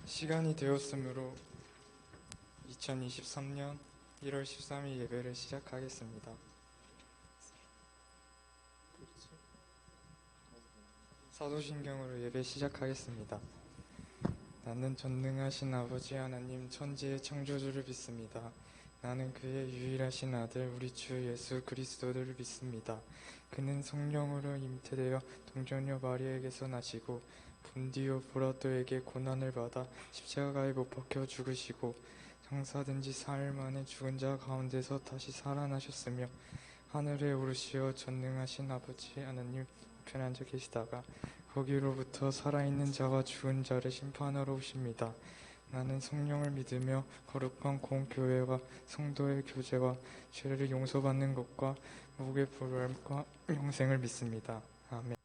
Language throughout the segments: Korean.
시간이 되었으므로 2023년 1월 13일 예배를 시작하겠습니다. 사도신경으로 예배 시작하겠습니다. 나는 전능하신 아버지 하나님 천지의 창조주를 믿습니다. 나는 그의 유일하신 아들 우리 주 예수 그리스도를 믿습니다. 그는 성령으로 잉태되어 동정녀 마리아에게서 나시고 본디오 보라도에게 고난을 받아 십자가에 못 박혀 죽으시고 장사된 지 사흘 만에 죽은 자 가운데서 다시 살아나셨으며 하늘에 오르시어 전능하신 아버지 하나님 우편에 앉아 계시다가 거기로부터 살아있는 자와 죽은 자를 심판하러 오십니다. 나는 성령을 믿으며 거룩한 공교회와 성도의 교제와 죄를 용서받는 것과 목의 부활과 영생을 믿습니다. 아멘.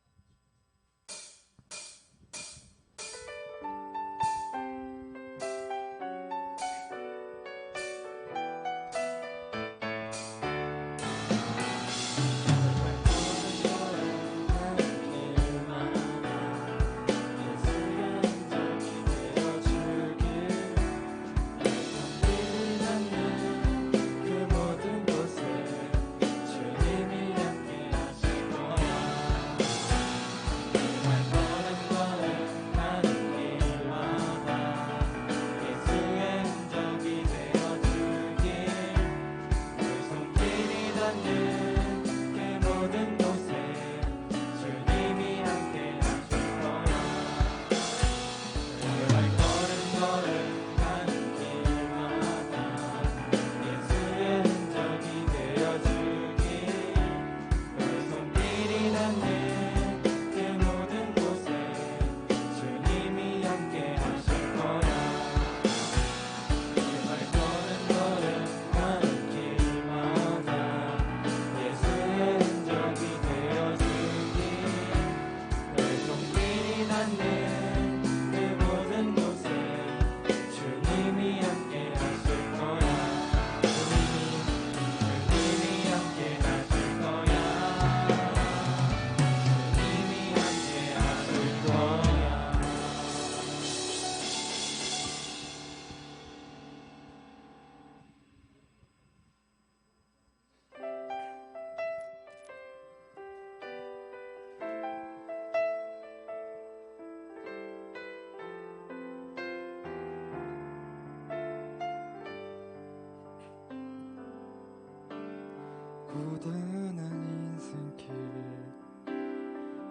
고단한 인생길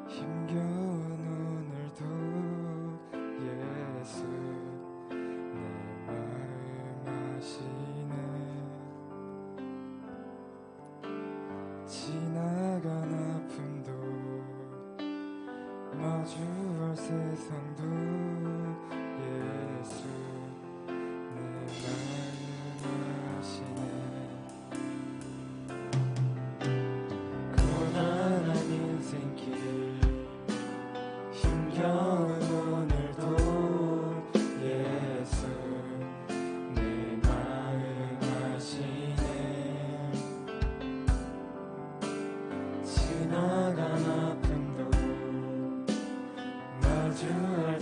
힘겨운 오늘도 예수 내 마음 아시네. 지나간 아픔도 마주할 세상도 예수 내 마음 아시네. 고단한 인생길 힘겨운 오늘도 예수 내 마음 아시네. 지나간 아픔도 마주할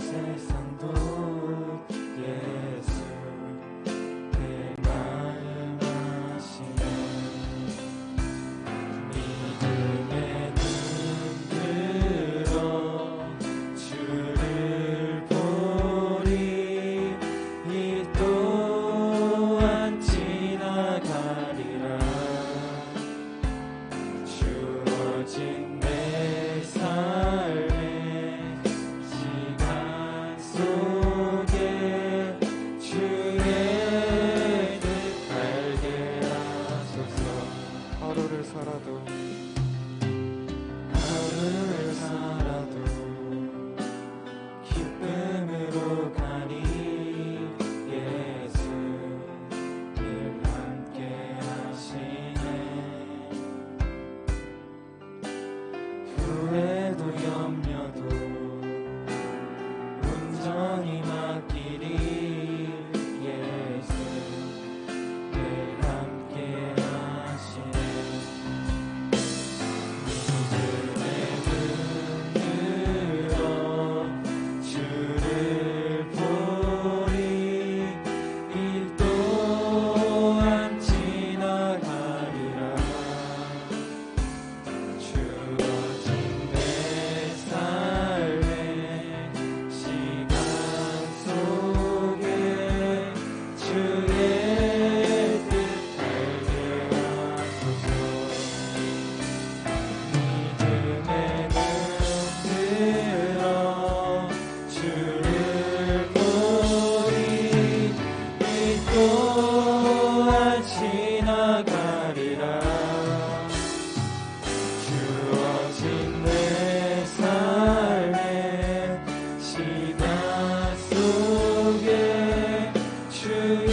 속에 주의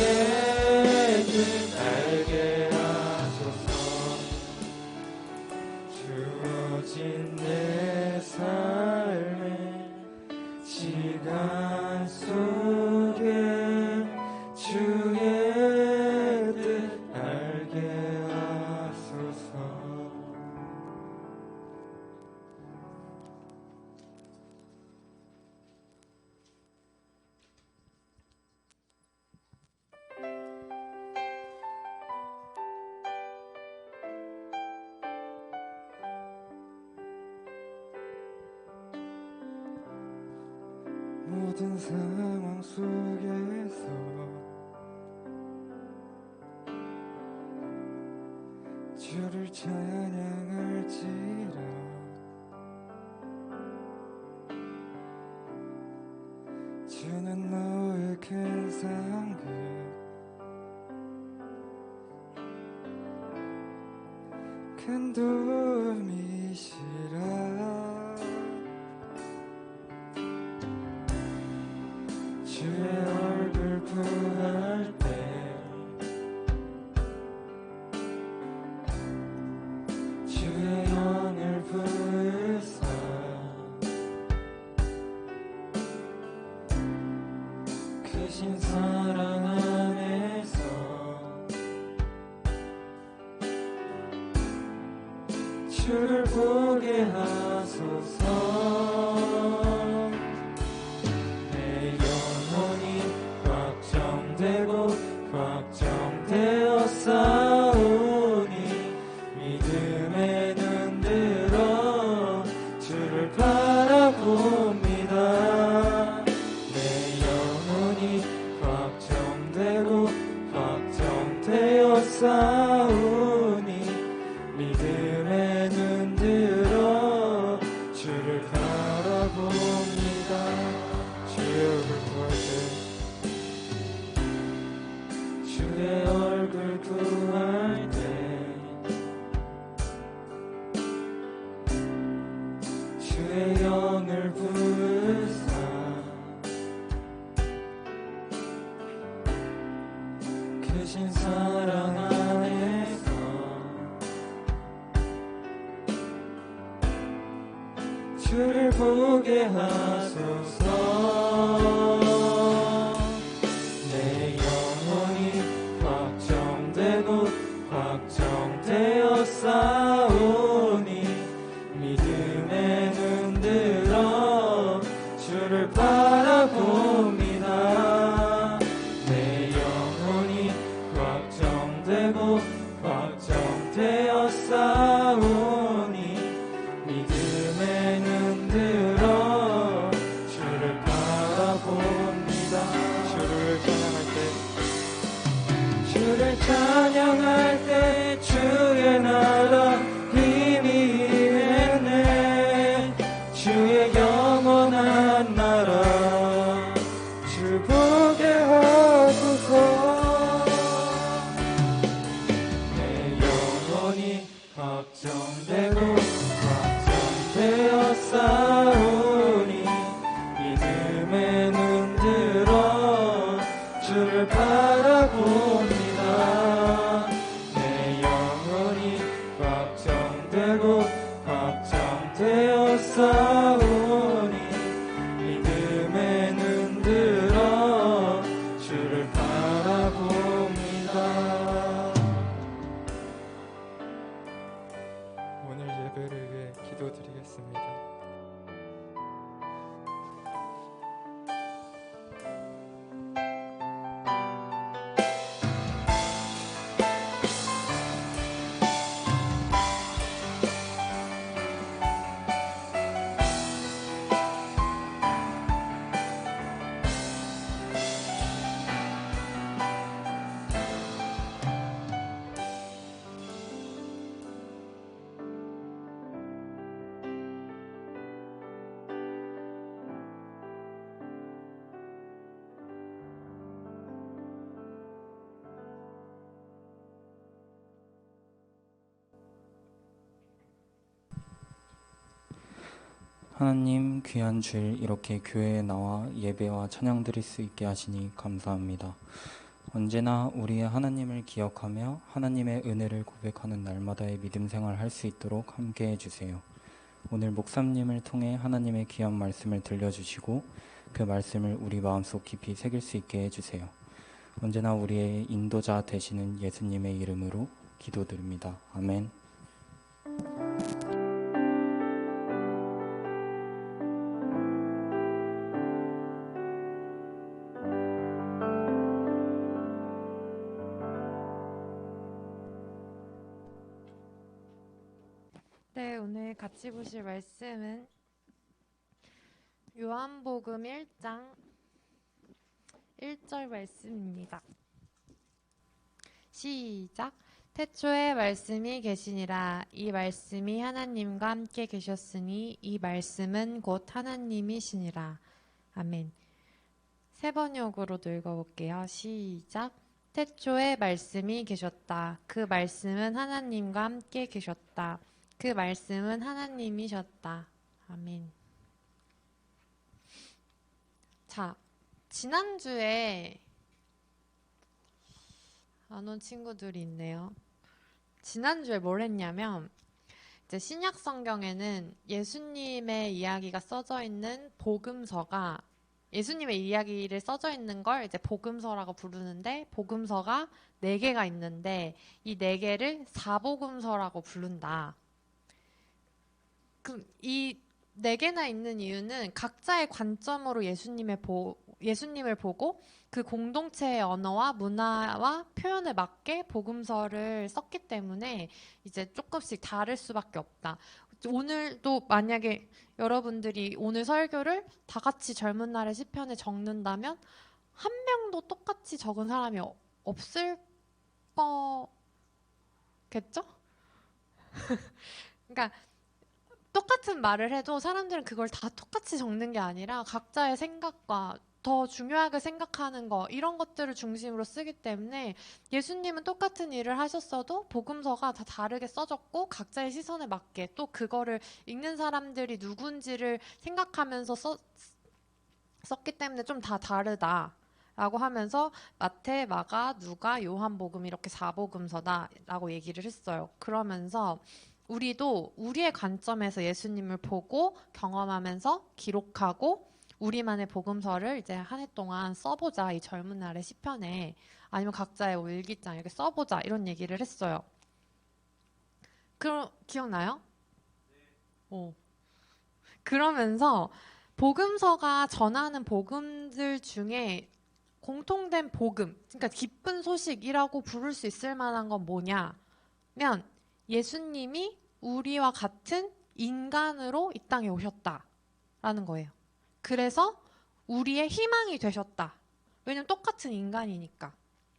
뜻 알게 하소서. 주어진 내 삶의 시간 속에 주의 뜻 알게 하소서. 모든 상황 속에서 주를 찬양할지라. 주는 너의 큰 상급 큰 도움이시라. 주의 얼굴 구할 때 주의 영을 부으사 크신 사랑 안에서 주를 보게 하소서. 확정되어 싸우니 믿음의 눈 들어 주를 바라봅니다. 내 영혼이 확정되어 싸우니 믿음의 눈 들어 주를 바라봅니다. 주의 얼굴 구할 때 주의 얼굴 구할 때 주의 영을 부으사 크신 사랑 안에서 주를 보게 하소서. 확정되어 싸우니 믿음의 눈 들어 주를 바라봅니다. 내 영혼이 확정되어 싸우니 믿음의 눈 들어 주를 바라봅니다. 하나님 귀한 주일 이렇게 교회에 나와 예배와 찬양 드릴 수 있게 하시니 감사합니다. 언제나 우리의 하나님을 기억하며 하나님의 은혜를 고백하는 날마다의 믿음 생활 할 수 있도록 함께 해주세요. 오늘 목사님을 통해 하나님의 귀한 말씀을 들려주시고 그 말씀을 우리 마음속 깊이 새길 수 있게 해주세요. 언제나 우리의 인도자 되시는 예수님의 이름으로 기도드립니다. 아멘. 네, 오늘 같이 보실 말씀은 요한복음 1장 1절 말씀입니다. 시작. 태초에 말씀이 계시니라. 이 말씀이 하나님과 함께 계셨으니 이 말씀은 곧 하나님이시니라. 아멘. 세 번역으로도 읽어볼게요. 시작. 태초에 말씀이 계셨다. 그 말씀은 하나님과 함께 계셨다. 그 말씀은 하나님이셨다. 아멘. 자, 지난주에 안 온 친구들이 있네요. 지난주에 뭘 했냐면 이제 신약 성경에는 예수님의 이야기가 써져 있는 복음서가 예수님의 이야기를 써져 있는 걸 이제 복음서라고 부르는데 복음서가 4개가 있는데 이 4개를 사복음서라고 부른다. 그럼 이 4개나 있는 이유는 각자의 관점으로 예수님을 보고 그 공동체의 언어와 문화와 표현에 맞게 복음서를 썼기 때문에 이제 조금씩 다를 수밖에 없다. 오늘도 만약에 여러분들이 오늘 설교를 다 같이 젊은 날의 시편에 적는다면 한 명도 똑같이 적은 사람이 없을 거겠죠? 그러니까 똑같은 말을 해도 사람들은 그걸 다 똑같이 적는 게 아니라 각자의 생각과 더 중요하게 생각하는 거 이런 것들을 중심으로 쓰기 때문에 예수님은 똑같은 일을 하셨어도 복음서가 다 다르게 써졌고 각자의 시선에 맞게 또 그거를 읽는 사람들이 누군지를 생각하면서 썼기 때문에 좀 다 다르다. 라고 하면서 마태, 마가, 누가, 요한복음 이렇게 4복음서다라고 얘기를 했어요. 그러면서 우리도 우리의 관점에서 예수님을 보고 경험하면서 기록하고 우리만의 복음서를 이제 한 해 동안 써보자. 이 젊은 날의 시편에 아니면 각자의 일기장 이렇게 써보자. 이런 얘기를 했어요. 그럼 기억나요? 네. 그러면서 복음서가 전하는 복음들 중에 공통된 복음, 그러니까 기쁜 소식이라고 부를 수 있을 만한 건 뭐냐면 예수님이 우리와 같은 인간으로 이 땅에 오셨다라는 거예요. 그래서 우리의 희망이 되셨다. 왜냐면 똑같은 인간이니까.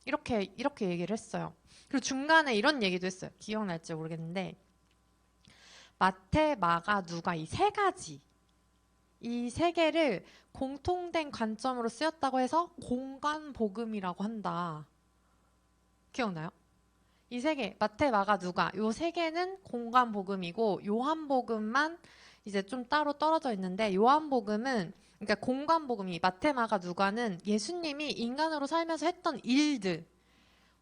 이렇게 얘기를 했어요. 그리고 중간에 이런 얘기도 했어요. 기억날지 모르겠는데 마태, 마가, 누가 이 세 가지 이 세 개를 공통된 관점으로 쓰였다고 해서 공간복음이라고 한다. 기억나요? 이 세 개, 마태, 마가, 누가 요 세 개는 공간복음이고 요한복음만 이제 좀 따로 떨어져 있는데 요한복음은 그러니까 공간복음이 마태, 마가, 누가는 예수님이 인간으로 살면서 했던 일들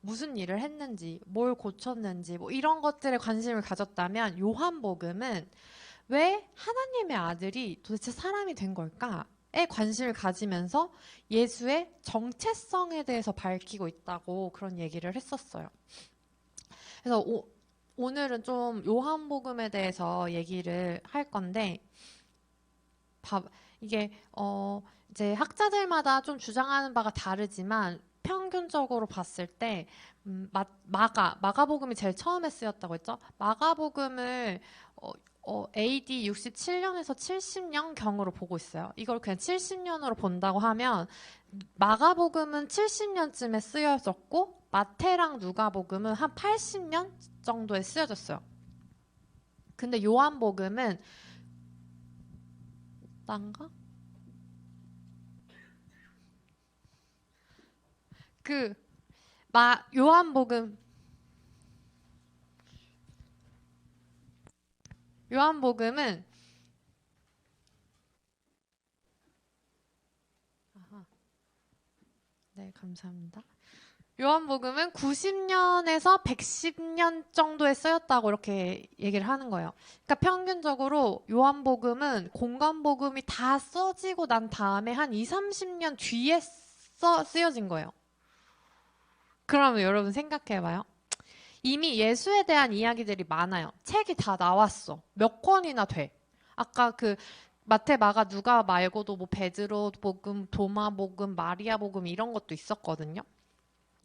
무슨 일을 했는지 뭘 고쳤는지 뭐 이런 것들에 관심을 가졌다면 요한복음은 왜 하나님의 아들이 도대체 사람이 된 걸까에 관심을 가지면서 예수의 정체성에 대해서 밝히고 있다고 그런 얘기를 했었어요. 그래서 오늘은 좀 요한복음에 대해서 얘기를 할 건데 이게 이제 학자들마다 좀 주장하는 바가 다르지만 평균적으로 봤을 때 마가복음이 제일 처음에 쓰였다고 했죠. 마가복음을 AD 67년에서 70년 경으로 보고 있어요. 이걸 그냥 70년으로 본다고 하면 마가복음은 70년쯤에 쓰여졌고 마태랑 누가복음은 한 80년 정도에 쓰여졌어요. 근데 요한복음은 딴가? 요한복음은 네, 감사합니다. 요한복음은 90년에서 110년 정도에 쓰였다고 이렇게 얘기를 하는 거예요. 그러니까 평균적으로 요한복음은 공관복음이 다 써지고 난 다음에 한 2, 30년 뒤에 쓰여진 거예요. 그러면 여러분 생각해봐요. 이미 예수에 대한 이야기들이 많아요. 책이 다 나왔어. 몇 권이나 돼. 아까 그 마태, 마가, 누가 말고도 뭐 베드로 복음, 도마 복음, 마리아 복음 이런 것도 있었거든요.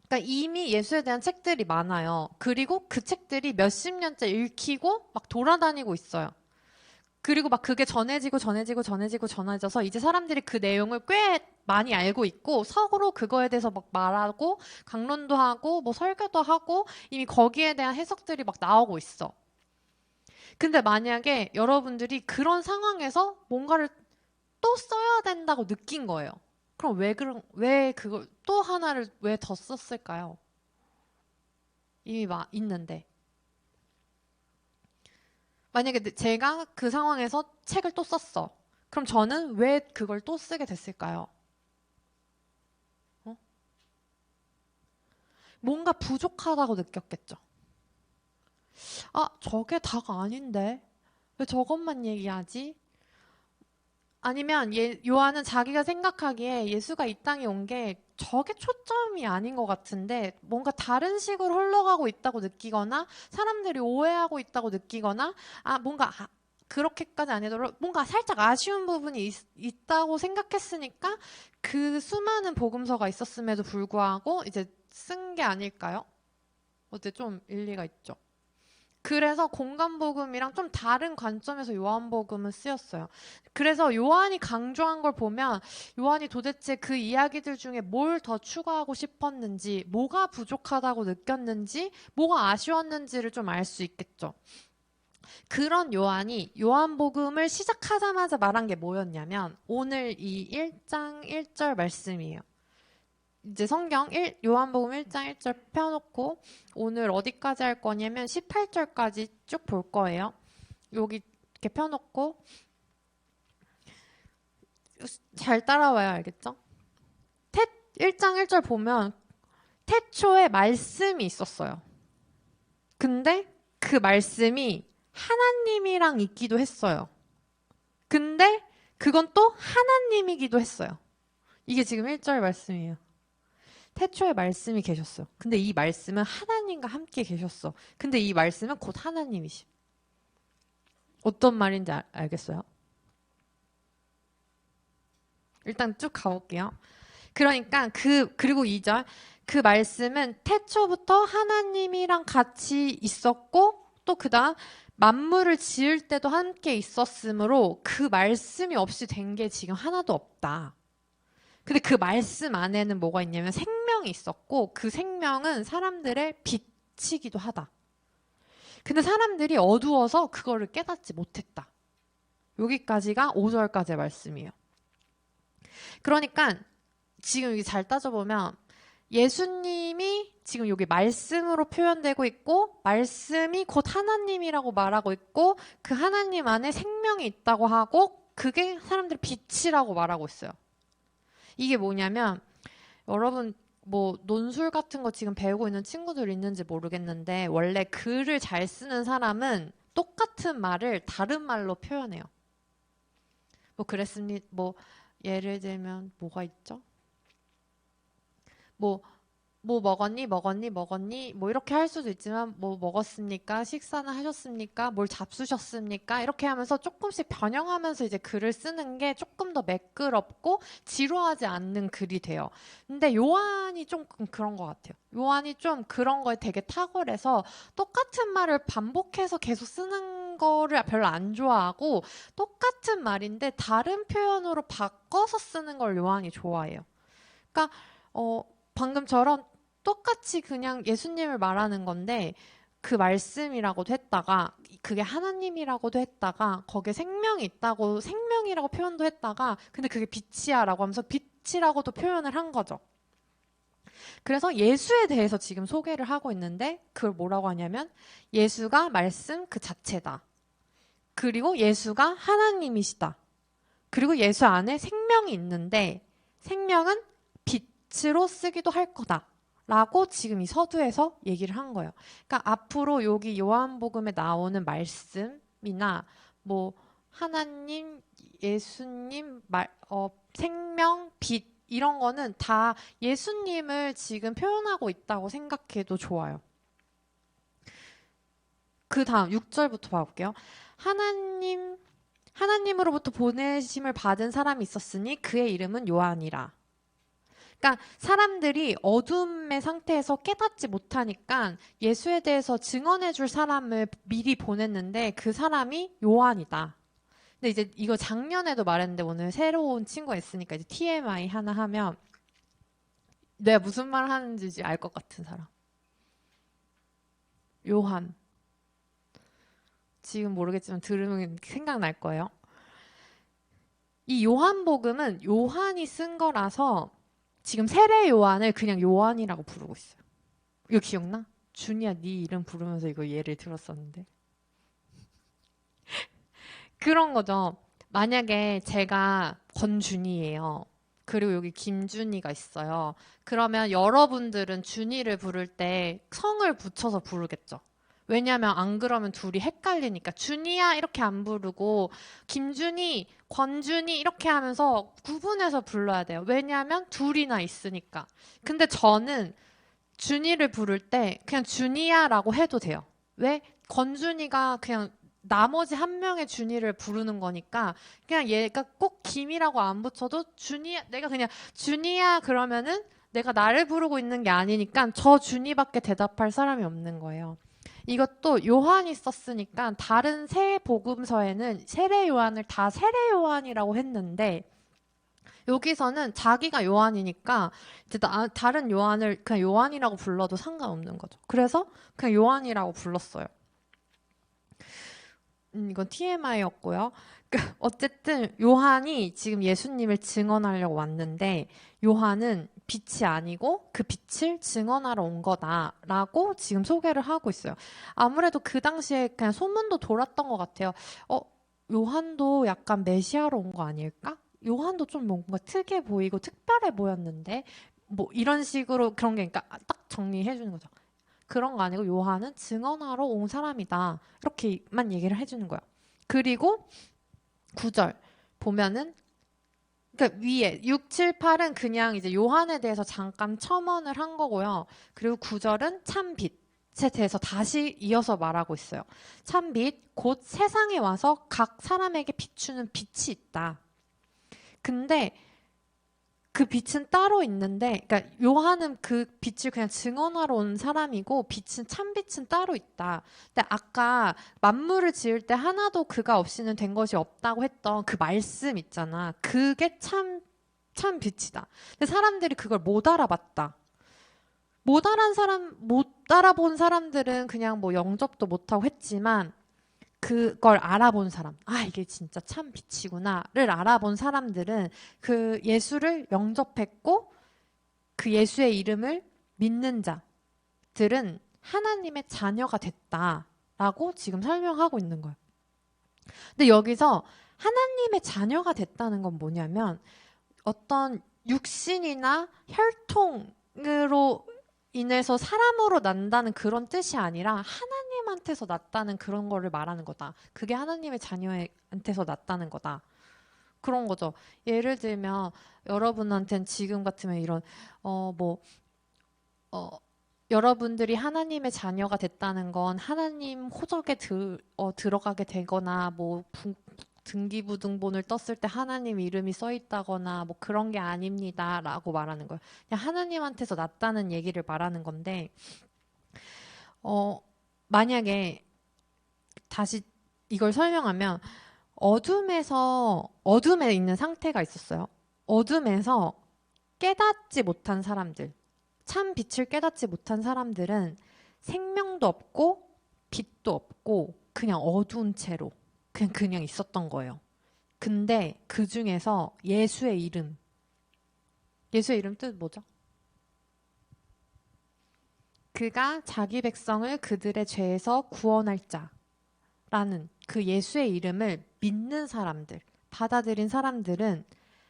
그러니까 이미 예수에 대한 책들이 많아요. 그리고 그 책들이 몇십 년째 읽히고 막 돌아다니고 있어요. 그리고 막 그게 전해져서 이제 사람들이 그 내용을 꽤 많이 알고 있고 서로 그거에 대해서 막 말하고 강론도 하고 뭐 설교도 하고 이미 거기에 대한 해석들이 막 나오고 있어. 근데 만약에 여러분들이 그런 상황에서 뭔가를 또 써야 된다고 느낀 거예요. 그럼 왜 그걸 또 하나를 왜 더 썼을까요? 이미 있는데. 만약에 제가 그 상황에서 책을 또 썼어. 그럼 저는 왜 그걸 또 쓰게 됐을까요? 뭔가 부족하다고 느꼈겠죠. 아, 저게 다가 아닌데? 왜 저것만 얘기하지? 아니면 요한은 자기가 생각하기에 예수가 이 땅에 온 게 저게 초점이 아닌 것 같은데 뭔가 다른 식으로 흘러가고 있다고 느끼거나 사람들이 오해하고 있다고 느끼거나 뭔가 그렇게까지 아니더라도 뭔가 살짝 아쉬운 부분이 있다고 생각했으니까 그 수많은 복음서가 있었음에도 불구하고 이제 쓴 게 아닐까요? 어때 좀 일리가 있죠. 그래서 공간복음이랑 좀 다른 관점에서 요한복음은 쓰였어요. 그래서 요한이 강조한 걸 보면 요한이 도대체 그 이야기들 중에 뭘 더 추가하고 싶었는지, 뭐가 부족하다고 느꼈는지, 뭐가 아쉬웠는지를 좀 알 수 있겠죠. 그런 요한이 요한복음을 시작하자마자 말한 게 뭐였냐면 오늘 이 1장 1절 말씀이에요. 이제 요한복음 1장 1절 펴놓고 오늘 어디까지 할 거냐면 18절까지 쭉 볼 거예요. 여기 이렇게 펴놓고 잘 따라와야 알겠죠? 1장 1절 보면 태초에 말씀이 있었어요. 근데 그 말씀이 하나님이랑 있기도 했어요. 근데 그건 또 하나님이기도 했어요. 이게 지금 1절 말씀이에요. 태초에 말씀이 계셨어. 근데 이 말씀은 하나님과 함께 계셨어. 근데 이 말씀은 곧 하나님이시. 어떤 말인지 알겠어요? 일단 쭉 가볼게요. 그러니까 그리고 2절 그 말씀은 태초부터 하나님이랑 같이 있었고 또 그다음 만물을 지을 때도 함께 있었으므로 그 말씀이 없이 된 게 지금 하나도 없다. 근데 그 말씀 안에는 뭐가 있냐면 생명이 있었고 그 생명은 사람들의 빛이기도 하다. 근데 사람들이 어두워서 그거를 깨닫지 못했다. 여기까지가 5절까지의 말씀이에요. 그러니까 지금 여기 잘 따져보면 예수님이 지금 여기 말씀으로 표현되고 있고 말씀이 곧 하나님이라고 말하고 있고 그 하나님 안에 생명이 있다고 하고 그게 사람들의 빛이라고 말하고 있어요. 이게 뭐냐면 여러분 뭐 논술 같은 거 지금 배우고 있는 친구들 있는지 모르겠는데 원래 글을 잘 쓰는 사람은 똑같은 말을 다른 말로 표현해요. 뭐 예를 들면 뭐가 있죠? 뭐 먹었니 뭐 이렇게 할 수도 있지만 뭐 먹었습니까? 식사는 하셨습니까? 뭘 잡수셨습니까? 이렇게 하면서 조금씩 변형하면서 이제 글을 쓰는 게 조금 더 매끄럽고 지루하지 않는 글이 돼요. 근데 요한이 좀 그런 것 같아요. 요한이 좀 그런 거에 되게 탁월해서 똑같은 말을 반복해서 계속 쓰는 거를 별로 안 좋아하고 똑같은 말인데 다른 표현으로 바꿔서 쓰는 걸 요한이 좋아해요. 그러니까 방금처럼 똑같이 그냥 예수님을 말하는 건데 그 말씀이라고도 했다가 그게 하나님이라고도 했다가 거기에 생명이 있다고 생명이라고 표현도 했다가 근데 그게 빛이야라고 하면서 빛이라고도 표현을 한 거죠. 그래서 예수에 대해서 지금 소개를 하고 있는데 그걸 뭐라고 하냐면 예수가 말씀 그 자체다. 그리고 예수가 하나님이시다. 그리고 예수 안에 생명이 있는데 생명은 빛으로 쓰기도 할 거다라고 지금 이 서두에서 얘기를 한 거예요. 그러니까 앞으로 여기 요한복음에 나오는 말씀이나 뭐 하나님, 예수님, 생명, 빛 이런 거는 다 예수님을 지금 표현하고 있다고 생각해도 좋아요. 그 다음 6절부터 봐볼게요. 하나님으로부터 보내심을 받은 사람이 있었으니 그의 이름은 요한이라. 그러니까 사람들이 어둠의 상태에서 깨닫지 못하니까 예수에 대해서 증언해 줄 사람을 미리 보냈는데 그 사람이 요한이다. 근데 이제 이거 작년에도 말했는데 오늘 새로운 친구가 있으니까 이제 TMI 하나 하면 내가 무슨 말 하는지 알 것 같은 사람. 요한. 지금 모르겠지만 들으면 생각날 거예요. 이 요한복음은 요한이 쓴 거라서 지금 세례 요한을 그냥 요한이라고 부르고 있어요. 이거 기억나? 준이야, 네 이름 부르면서 이거 예를 들었었는데. 그런 거죠. 만약에 제가 권준이에요. 그리고 여기 김준이가 있어요. 그러면 여러분들은 준이를 부를 때 성을 붙여서 부르겠죠. 왜냐면 안 그러면 둘이 헷갈리니까 준이야 이렇게 안 부르고 김준이, 권준이 이렇게 하면서 구분해서 불러야 돼요. 왜냐하면 둘이나 있으니까. 근데 저는 준이를 부를 때 그냥 준이야라고 해도 돼요. 왜? 권준이가 그냥 나머지 한 명의 준이를 부르는 거니까 그냥 얘가 꼭 김이라고 안 붙여도 준이야, 내가 그냥 준이야 그러면은 내가 나를 부르고 있는 게 아니니까 저 준이밖에 대답할 사람이 없는 거예요. 이것도 요한이 썼으니까 다른 세 복음서에는 세례 요한을 다 세례 요한이라고 했는데 여기서는 자기가 요한이니까 이제 다른 요한을 그냥 요한이라고 불러도 상관없는 거죠. 그래서 그냥 요한이라고 불렀어요. 이건 TMI였고요. 어쨌든 요한이 지금 예수님을 증언하려고 왔는데 요한은 빛이 아니고 그 빛을 증언하러 온 거다라고 지금 소개를 하고 있어요. 아무래도 그 당시에 그냥 소문도 돌았던 것 같아요. 요한도 약간 메시아로 온 거 아닐까? 요한도 좀 뭔가 특이해 보이고 특별해 보였는데 뭐 이런 식으로 그런 게 그러니까 딱 정리해 주는 거죠. 그런 거 아니고 요한은 증언하러 온 사람이다. 이렇게만 얘기를 해주는 거예요. 그리고 9절 보면은 그러니까 위에 6, 7, 8은 그냥 이제 요한에 대해서 잠깐 첨언을 한 거고요. 그리고 9절은 참빛에 대해서 다시 이어서 말하고 있어요. 참빛 곧 세상에 와서 각 사람에게 비추는 빛이 있다. 근데 그 빛은 따로 있는데, 그러니까 요한은 그 빛을 그냥 증언하러 온 사람이고 빛은 참빛은 따로 있다. 근데 아까 만물을 지을 때 하나도 그가 없이는 된 것이 없다고 했던 그 말씀 있잖아. 그게 참 빛이다. 근데 사람들이 그걸 못 알아봤다. 못 알아본 사람들은 그냥 뭐 영접도 못하고 했지만 그걸 알아본 사람, 이게 진짜 참 빛이구나를 알아본 사람들은 그 예수를 영접했고 그 예수의 이름을 믿는 자들은 하나님의 자녀가 됐다라고 지금 설명하고 있는 거예요. 근데 여기서 하나님의 자녀가 됐다는 건 뭐냐면 어떤 육신이나 혈통으로 인해서 사람으로 난다는 그런 뜻이 아니라 하나님한테서 났다는 그런 거를 말하는 거다. 그게 하나님의 자녀한테서 났다는 거다. 그런 거죠. 예를 들면 여러분한테는 지금 같으면 이런 여러분들이 하나님의 자녀가 됐다는 건 하나님 호적에 들어가게 되거나 뭐 등기부등본을 떴을 때 하나님 이름이 써 있다거나 뭐 그런 게 아닙니다라고 말하는 거예요. 그냥 하나님한테서 났다는 얘기를 말하는 건데 만약에 다시 이걸 설명하면 어둠에 있는 상태가 있었어요. 어둠에서 깨닫지 못한 사람들, 참 빛을 깨닫지 못한 사람들은 생명도 없고 빛도 없고 그냥 어두운 채로 그냥 있었던 거예요. 근데 그 중에서 예수의 이름 뜻 뭐죠? 그가 자기 백성을 그들의 죄에서 구원할 자라는 그 예수의 이름을 믿는 사람들, 받아들인 사람들은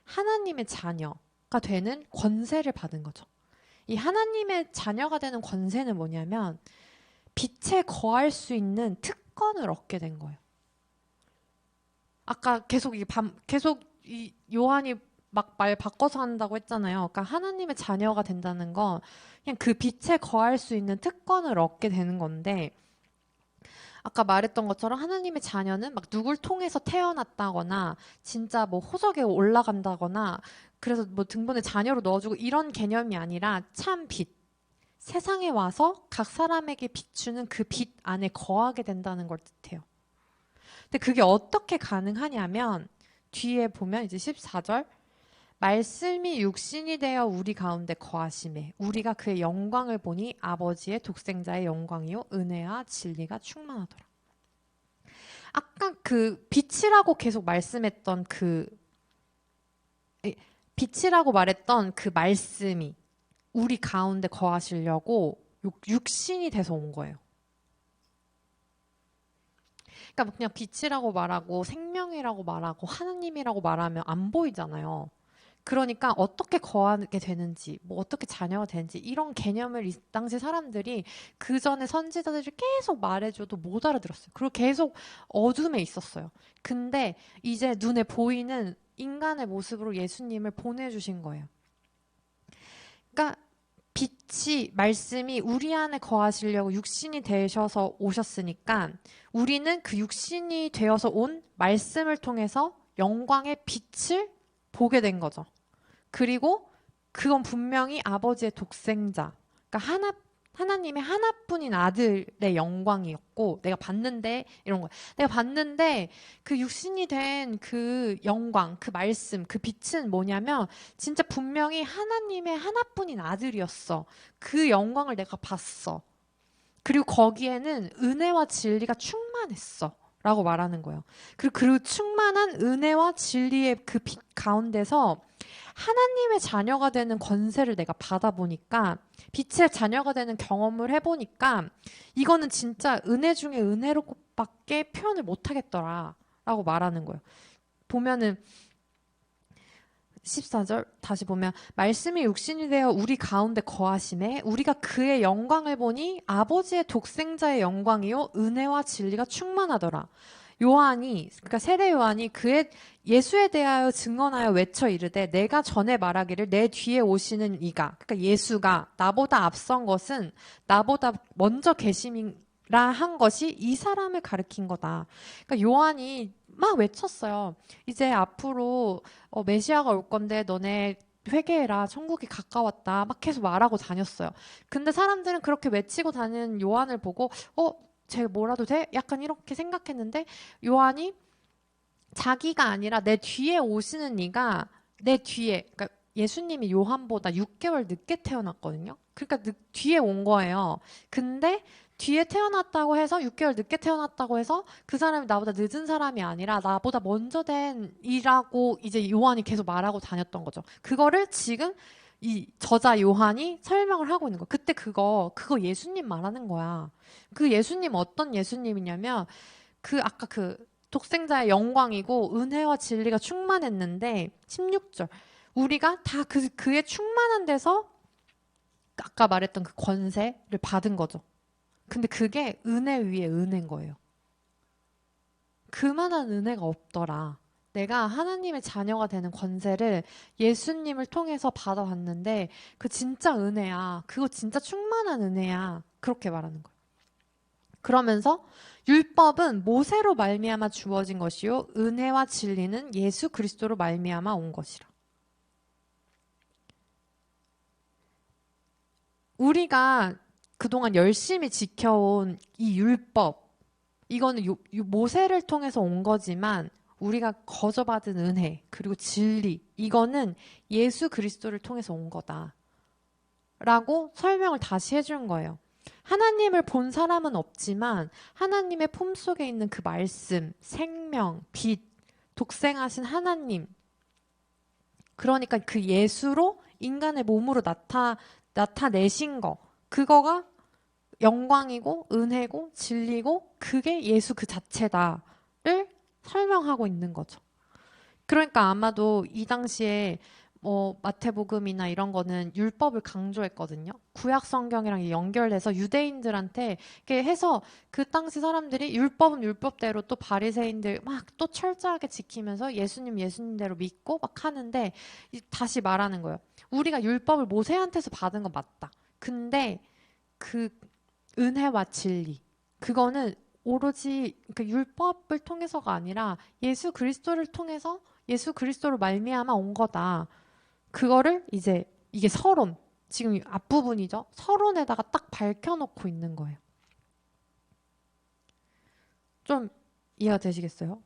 하나님의 자녀, 자녀가 되는 권세를 받은 거죠. 이 하나님의 자녀가 되는 권세는 뭐냐면 빛에 거할 수 있는 특권을 얻게 된 거예요. 아까 계속 이 요한이 막 말 바꿔서 한다고 했잖아요. 그러니까 하나님의 자녀가 된다는 건 그냥 그 빛에 거할 수 있는 특권을 얻게 되는 건데, 아까 말했던 것처럼 하나님의 자녀는 막 누굴 통해서 태어났다거나 진짜 뭐 호적에 올라간다거나 그래서 뭐 등본에 자녀로 넣어주고 이런 개념이 아니라 참 빛, 세상에 와서 각 사람에게 비추는 그 빛 안에 거하게 된다는 걸 뜻해요. 근데 그게 어떻게 가능하냐면 뒤에 보면 이제 14절, 말씀이 육신이 되어 우리 가운데 거하심에 우리가 그의 영광을 보니 아버지의 독생자의 영광이요 은혜와 진리가 충만하더라. 아까 그 빛이라고 계속 말씀했던 빛이라고 말했던 그 말씀이 우리 가운데 거하시려고 육신이 돼서 온 거예요. 그러니까 그냥 빛이라고 말하고 생명이라고 말하고 하나님이라고 말하면 안 보이잖아요. 그러니까 어떻게 거하게 되는지, 뭐 어떻게 자녀가 되는지 이런 개념을 이 당시 사람들이 그 전에 선지자들이 계속 말해줘도 못 알아들었어요. 그리고 계속 어둠에 있었어요. 근데 이제 눈에 보이는 인간의 모습으로 예수님을 보내주신 거예요. 그러니까 빛이, 말씀이 우리 안에 거하시려고 육신이 되셔서 오셨으니까 우리는 그 육신이 되어서 온 말씀을 통해서 영광의 빛을 보게 된 거죠. 그리고 그건 분명히 아버지의 독생자, 그러니까 하나님의 하나뿐인 아들의 영광이었고, 내가 봤는데 이런 거, 내가 봤는데 그 육신이 된 그 영광, 그 말씀, 그 빛은 뭐냐면 진짜 분명히 하나님의 하나뿐인 아들이었어. 그 영광을 내가 봤어. 그리고 거기에는 은혜와 진리가 충만했어 라고 말하는 거예요. 그리고 그 충만한 은혜와 진리의 그 빛 가운데서 하나님의 자녀가 되는 권세를 내가 받아보니까, 빛의 자녀가 되는 경험을 해보니까 이거는 진짜 은혜 중에 은혜로밖에 표현을 못하겠더라 라고 말하는 거예요. 보면은 14절 다시 보면, 말씀이 육신이 되어 우리 가운데 거하심에 우리가 그의 영광을 보니 아버지의 독생자의 영광이요 은혜와 진리가 충만하더라. 요한이, 그러니까 세례 요한이 그의 예수에 대하여 증언하여 외쳐 이르되 내가 전에 말하기를 내 뒤에 오시는 이가, 그러니까 예수가 나보다 앞선 것은 나보다 먼저 계심이라 한 것이 이 사람을 가리킨 거다. 그러니까 요한이 막 외쳤어요. 이제 앞으로 메시아가 올 건데 너네 회개해라. 천국이 가까웠다. 막 계속 말하고 다녔어요. 근데 사람들은 그렇게 외치고 다니는 요한을 보고 쟤 뭐라도 돼? 약간 이렇게 생각했는데, 요한이 자기가 아니라 내 뒤에 오시는 이가 내 뒤에, 그러니까 예수님이 요한보다 6개월 늦게 태어났거든요. 그러니까 뒤에 온 거예요. 근데 뒤에 태어났다고 해서 6개월 늦게 태어났다고 해서 그 사람이 나보다 늦은 사람이 아니라 나보다 먼저 된 이라고 이제 요한이 계속 말하고 다녔던 거죠. 그거를 지금 이 저자 요한이 설명을 하고 있는 거야. 그때 그거 예수님 말하는 거야. 그 예수님 어떤 예수님이냐면 아까 그 독생자의 영광이고 은혜와 진리가 충만했는데 16절, 우리가 다 그의 충만한 데서 아까 말했던 그 권세를 받은 거죠. 근데 그게 은혜 위에 은혜인 거예요. 그만한 은혜가 없더라. 내가 하나님의 자녀가 되는 권세를 예수님을 통해서 받아왔는데 그 진짜 은혜야. 그거 진짜 충만한 은혜야. 그렇게 말하는 거예요. 그러면서 율법은 모세로 말미암아 주어진 것이요 은혜와 진리는 예수 그리스도로 말미암아 온 것이라. 우리가 그동안 열심히 지켜온 이 율법, 이거는 모세를 통해서 온 거지만 우리가 거저받은 은혜 그리고 진리, 이거는 예수 그리스도를 통해서 온 거다 라고 설명을 다시 해준 거예요. 하나님을 본 사람은 없지만 하나님의 품속에 있는 그 말씀, 생명, 빛, 독생하신 하나님, 그러니까 그 예수로 인간의 몸으로 나타내신 거, 그거가 영광이고 은혜고 진리고 그게 예수 그 자체다를 설명하고 있는 거죠. 그러니까 아마도 이 당시에 마태복음이나 이런 거는 율법을 강조했거든요. 구약 성경이랑 연결돼서 유대인들한테 이렇게 해서 그 당시 사람들이 율법은 율법대로 또 바리새인들 막 또 철저하게 지키면서 예수님대로 믿고 막 하는데 다시 말하는 거예요. 우리가 율법을 모세한테서 받은 건 맞다. 근데 그 은혜와 진리 그거는 오로지 그 율법을 통해서가 아니라 예수 그리스도를 통해서 예수 그리스도로 말미암아 온 거다. 그거를 이제 이게 서론, 지금 앞부분이죠. 서론에다가 딱 밝혀놓고 있는 거예요. 좀 이해가 되시겠어요?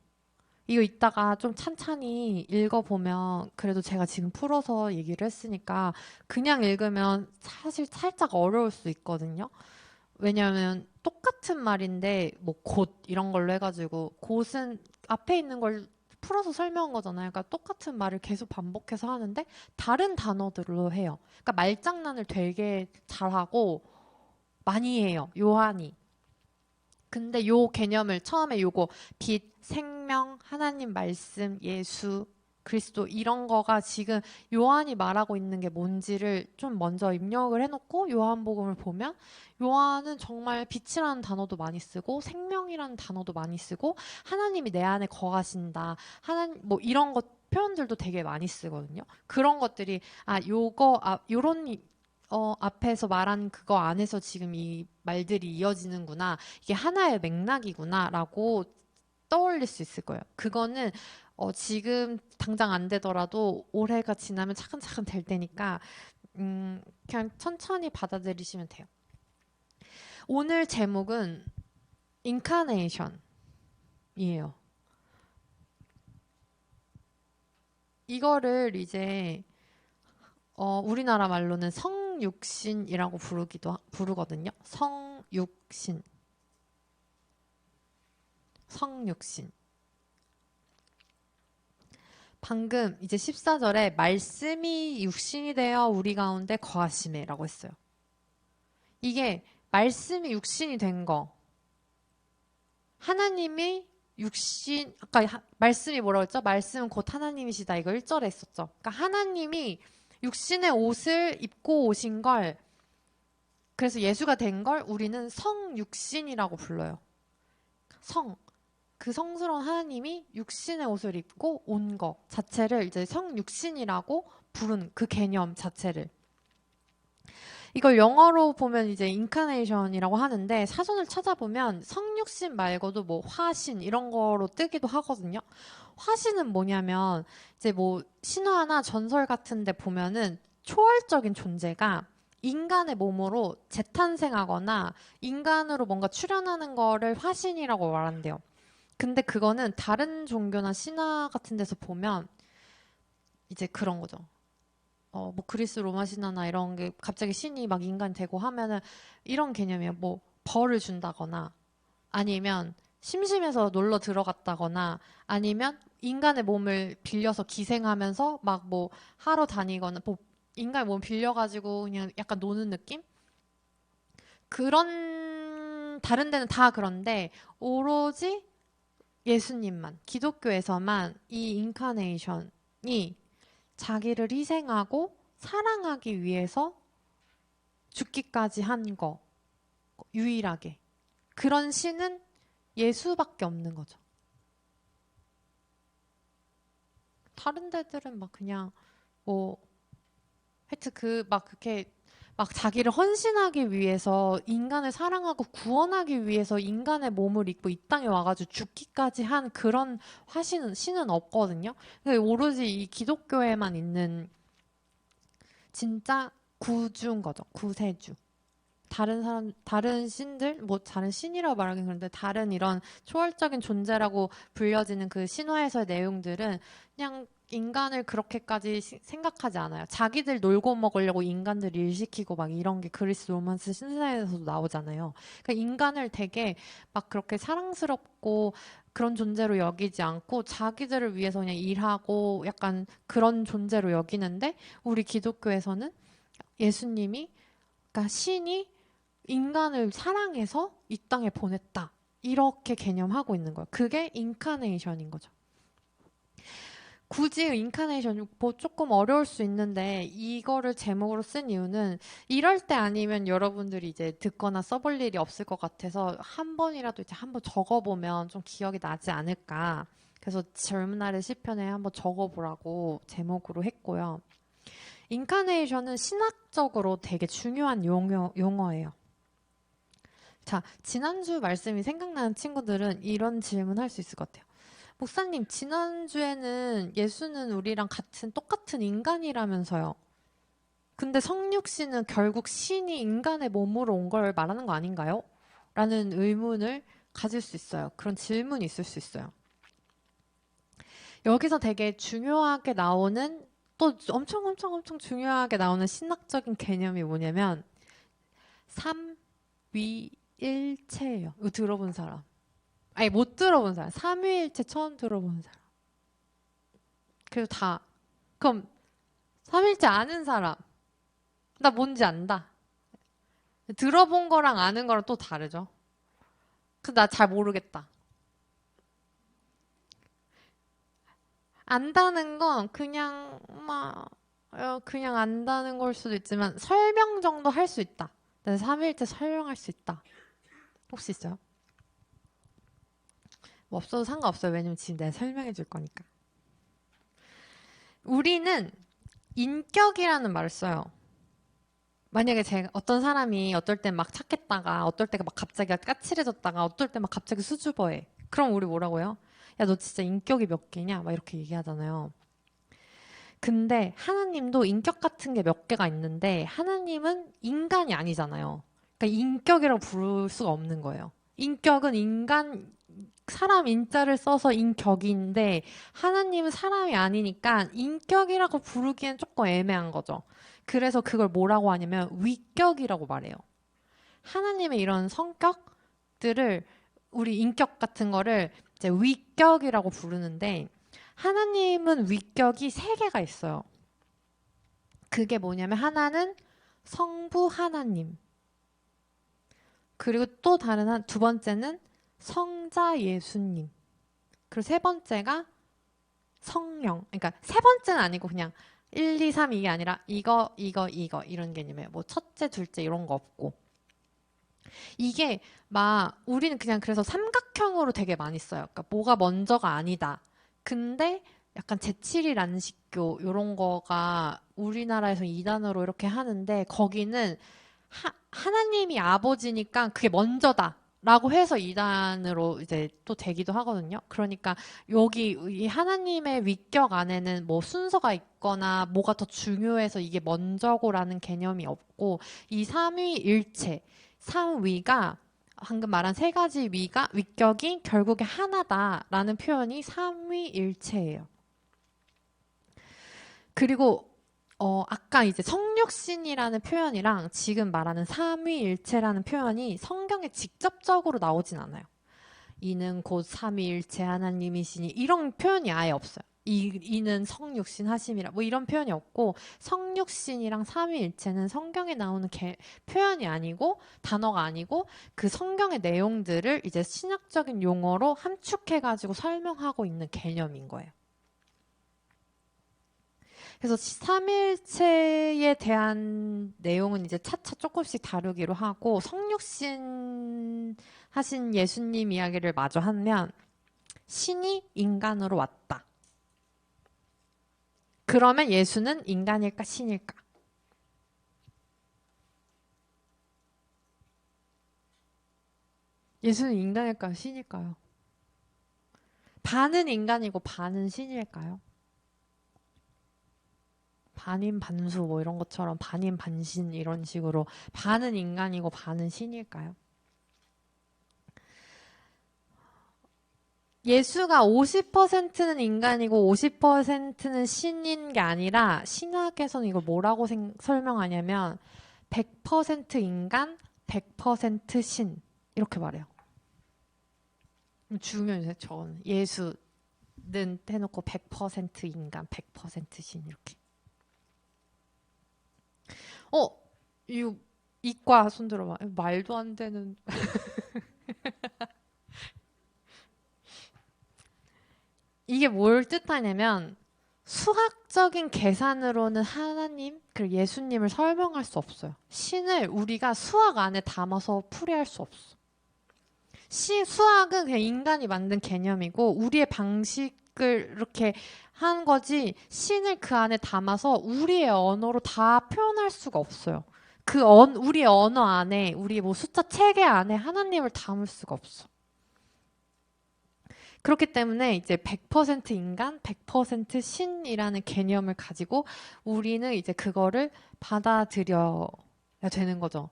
이거 이따가 좀 찬찬히 읽어보면 그래도 제가 지금 풀어서 얘기를 했으니까 그냥 읽으면 사실 살짝 어려울 수 있거든요. 왜냐하면 똑같은 말인데 뭐 곧 이런 걸로 해가지고 곧은 앞에 있는 걸 풀어서 설명한 거잖아요. 그러니까 똑같은 말을 계속 반복해서 하는데 다른 단어들로 해요. 그러니까 말장난을 되게 잘하고 많이 해요. 요한이. 근데 요 개념을 처음에 요거 빛, 생명, 하나님 말씀, 예수, 그리스도 이런 거가 지금 요한이 말하고 있는 게 뭔지를 좀 먼저 입력을 해놓고 요한복음을 보면 요한은 정말 빛이라는 단어도 많이 쓰고 생명이라는 단어도 많이 쓰고 하나님이 내 안에 거하신다. 하나님 뭐 이런 것 표현들도 되게 많이 쓰거든요. 그런 것들이 요런 앞에서 말한 그거 안에서 지금 이 말들이 이어지는구나. 이게 하나의 맥락이구나라고 떠올릴 수 있을 거예요. 그거는 지금 당장 안 되더라도 올해가 지나면 차근차근 될 테니까 그냥 천천히 받아들이시면 돼요. 오늘 제목은 인카네이션이에요. 이거를 이제 우리나라 말로는 성육신이라고 부르거든요. 성육신. 방금 이제 14절에 말씀이 육신이 되어 우리 가운데 거하시매라고 했어요. 이게 말씀이 육신이 된 거. 하나님이 육신, 아까 말씀이 뭐라고 했죠? 말씀은 곧 하나님이시다. 이거 1절에 했었죠. 그러니까 하나님이 육신의 옷을 입고 오신 걸, 그래서 예수가 된 걸 우리는 성육신이라고 불러요. 그 성스러운 하나님이 육신의 옷을 입고 온 것 자체를 이제 성육신이라고 부른 그 개념 자체를. 이걸 영어로 보면 이제 인카네이션이라고 하는데 사전을 찾아보면 성육신 말고도 뭐 화신 이런 거로 뜨기도 하거든요. 화신은 뭐냐면 이제 뭐 신화나 전설 같은 데 보면은 초월적인 존재가 인간의 몸으로 재탄생하거나 인간으로 뭔가 출현하는 거를 화신이라고 말한대요. 근데 그거는 다른 종교나 신화 같은 데서 보면 이제 그런 거죠. 뭐 그리스 로마 신화나 이런 게 갑자기 신이 막 인간 되고 하면은 이런 개념이에요. 뭐 벌을 준다거나 아니면 심심해서 놀러 들어갔다거나 아니면 인간의 몸을 빌려서 기생하면서 막 뭐 하러 다니거나 뭐 인간의 몸을 빌려가지고 그냥 약간 노는 느낌? 그런 다른 데는 다 그런데 오로지 예수님만 기독교에서만 이 인카네이션이 자기를 희생하고 사랑하기 위해서 죽기까지 한 거 유일하게 그런 신은 예수밖에 없는 거죠. 다른 데들은 막 그냥 뭐 하여튼 그 막 그렇게 막 자기를 헌신하기 위해서 인간을 사랑하고 구원하기 위해서 인간의 몸을 입고 이 땅에 와가지고 죽기까지 한 그런 신은 없거든요. 오로지 이 기독교에만 있는 진짜 구주인 거죠. 구세주. 다른 신들, 뭐 다른 신이라고 말하긴 그런데 다른 이런 초월적인 존재라고 불려지는 그 신화에서의 내용들은 그냥 인간을 그렇게까지 생각하지 않아요. 자기들 놀고 먹으려고 인간들 일 시키고 막 이런 게 그리스 로마스 신사에서도 나오잖아요. 그러니까 인간을 되게 막 그렇게 사랑스럽고 그런 존재로 여기지 않고 자기들을 위해서 그냥 일하고 약간 그런 존재로 여기는데 우리 기독교에서는 예수님이 그러니까 신이 인간을 사랑해서 이 땅에 보냈다. 이렇게 개념하고 있는 거예요. 그게 인카네이션인 거죠. 굳이 인카네이션 뭐 조금 어려울 수 있는데 이거를 제목으로 쓴 이유는 이럴 때 아니면 여러분들이 이제 듣거나 써볼 일이 없을 것 같아서 한 번이라도 이제 한번 적어보면 좀 기억이 나지 않을까. 그래서 젊은 날의 시편에 한번 적어보라고 제목으로 했고요. 인카네이션은 신학적으로 되게 중요한 용어예요. 자, 지난주 말씀이 생각나는 친구들은 이런 질문 할 수 있을 것 같아요. 목사님, 지난주에는 예수는 우리랑 똑같은 인간이라면서요. 근데 성육신은 결국 신이 인간의 몸으로 온 걸 말하는 거 아닌가요? 라는 의문을 가질 수 있어요. 그런 질문이 있을 수 있어요. 여기서 되게 중요하게 나오는, 또 엄청 중요하게 나오는 신학적인 개념이 뭐냐면, 삼위일체예요. 이거 들어본 사람? 아니, 못 들어본 사람. 삼위일체 처음 들어본 사람. 그래서 그럼 삼위일체 아는 사람. 나 뭔지 안다. 들어본 거랑 아는 거랑 또 다르죠. 나 잘 모르겠다. 안다는 건 그냥 안다는 걸 수도 있지만 설명 정도 할 수 있다. 난 삼위일체 설명할 수 있다. 혹시 있어요? 뭐 없어도 상관없어요. 왜냐면 지금 내가 설명해 줄 거니까. 우리는 인격이라는 말을 써요. 만약에 어떤 사람이 어떨 땐 막 착했다가 어떨 때 막 갑자기 까칠해졌다가 어떨 때 막 갑자기 수줍어해. 그럼 우리 뭐라고요? 야, 너 진짜 인격이 몇 개냐? 막 이렇게 얘기하잖아요. 근데 하나님도 인격 같은 게 몇 개가 있는데 하나님은 인간이 아니잖아요. 그러니까 인격이라고 부를 수가 없는 거예요. 인격은 사람 인자를 써서 인격인데 하나님은 사람이 아니니까 인격이라고 부르기엔 조금 애매한 거죠. 그래서 그걸 뭐라고 하냐면 위격이라고 말해요. 하나님의 이런 성격들을 우리 인격 같은 거를 이제 위격이라고 부르는데 하나님은 위격이 3개가 있어요. 그게 뭐냐면 하나는 성부 하나님. 그리고 또 두 번째는 성자 예수님. 그리고 3번째가 성령. 그러니까 3번째는 아니고 그냥 1, 2, 3 이게 아니라 이거 이런 개념이에요. 뭐 첫째, 둘째 이런 거 없고. 이게 우리는 그냥 그래서 삼각형으로 되게 많이 써요. 그러니까 뭐가 먼저가 아니다. 근데 약간 제7일 안식교 이런 거가 우리나라에서 2단으로 이렇게 하는데 거기는 하나님이 아버지니까 그게 먼저다. 라고 해서 2단으로 이제 또 되기도 하거든요. 그러니까 여기 이 하나님의 위격 안에는 뭐 순서가 있거나 뭐가 더 중요해서 이게 먼저고라는 개념이 없고 이 삼위일체, 삼위가 방금 말한 3가지 위격이 결국에 하나다라는 표현이 삼위일체예요. 그리고 아까 이제 성육신이라는 표현이랑 지금 말하는 삼위일체라는 표현이 성경에 직접적으로 나오진 않아요. 이는 곧 삼위일체 하나님이시니 이런 표현이 아예 없어요. 이는 성육신 하심이라 뭐 이런 표현이 없고 성육신이랑 삼위일체는 성경에 나오는 표현이 아니고 단어가 아니고 그 성경의 내용들을 이제 신학적인 용어로 함축해가지고 설명하고 있는 개념인 거예요. 그래서 삼일체에 대한 내용은 이제 차차 조금씩 다루기로 하고 성육신 하신 예수님 이야기를 마저 하면 신이 인간으로 왔다. 그러면 예수는 인간일까 신일까? 예수는 인간일까요? 신일까요? 반은 인간이고 반은 신일까요? 반인 반수 뭐 이런 것처럼 반인 반신 이런 식으로 반은 인간이고 반은 신일까요? 예수가 50%는 인간이고 50%는 신인 게 아니라 신학에서는 이걸 뭐라고 설명하냐면 100% 인간, 100% 신 이렇게 말해요. 중요해요. 저는 예수는 해놓고 100% 인간, 100% 신 이렇게. 이과 손 들어봐. 말도 안 되는. 이게 뭘 뜻하냐면 수학적인 계산으로는 하나님, 그리고 예수님을 설명할 수 없어요. 신을 우리가 수학 안에 담아서 풀이할 수 없어. 수학은 그냥 인간이 만든 개념이고 우리의 방식을 이렇게 한 거지 신을 그 안에 담아서 우리의 언어로 다 표현할 수가 없어요. 우리의 언어 안에, 우리의 뭐 숫자 체계 안에 하나님을 담을 수가 없어. 그렇기 때문에 이제 100% 인간, 100% 신이라는 개념을 가지고 우리는 이제 그거를 받아들여야 되는 거죠.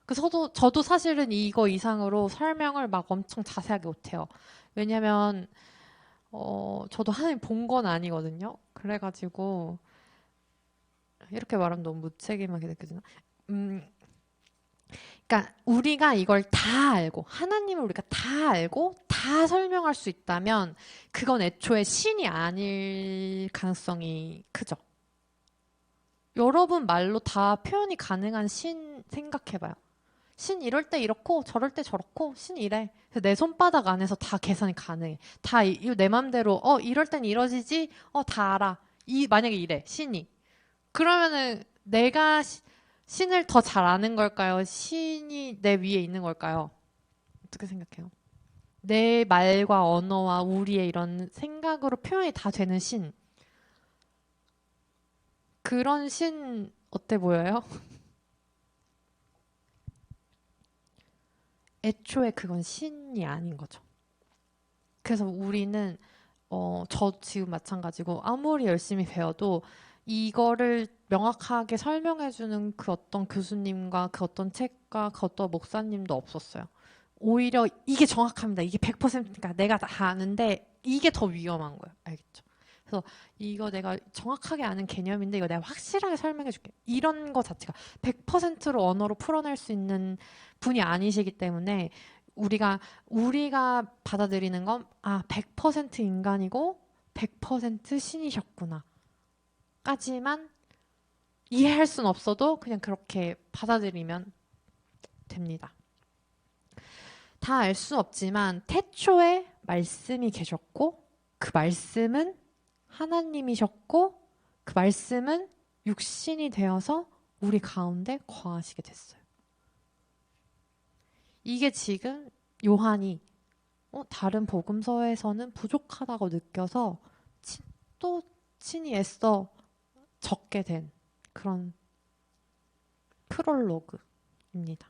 그래서 저도 사실은 이거 이상으로 설명을 막 엄청 자세하게 못해요. 왜냐면 저도 하나님 본 건 아니거든요. 그래가지고 이렇게 말하면 너무 무책임하게 느껴지나? 그러니까 우리가 이걸 다 알고 하나님을 우리가 다 알고 다 설명할 수 있다면 그건 애초에 신이 아닐 가능성이 크죠. 여러분 말로 다 표현이 가능한 신 생각해봐요. 신 이럴 때 이렇고 저럴 때 저렇고 신 이래. 그래서 내 손바닥 안에서 다 계산이 가능해. 다 내 맘대로 이럴 땐 이러지지. 다 알아. 만약에 이래 신이. 그러면은 내가 신을 더 잘 아는 걸까요? 신이 내 위에 있는 걸까요? 어떻게 생각해요? 내 말과 언어와 우리의 이런 생각으로 표현이 다 되는 신. 그런 신 어때 보여요? 애초에 그건 신이 아닌 거죠. 그래서 우리는 저 지금 마찬가지고 아무리 열심히 배워도 이거를 명확하게 설명해주는 그 어떤 교수님과 그 어떤 책과 그 어떤 목사님도 없었어요. 오히려 이게 정확합니다. 이게 100%니까 내가 다 아는데 이게 더 위험한 거예요. 알겠죠? 그래서 이거 내가 정확하게 아는 개념인데 이거 내가 확실하게 설명해줄게. 이런 거 자체가 100%로 언어로 풀어낼 수 있는 분이 아니시기 때문에 우리가 받아들이는 건 100% 인간이고 100% 신이셨구나. 까지만 이해할 순 없어도 그냥 그렇게 받아들이면 됩니다. 다 알 수 없지만 태초에 말씀이 계셨고 그 말씀은 하나님이셨고 그 말씀은 육신이 되어서 우리 가운데 거하시게 됐어요. 이게 지금 요한이 다른 복음서에서는 부족하다고 느껴서 또 친히 애써 적게 된 그런 프롤로그입니다.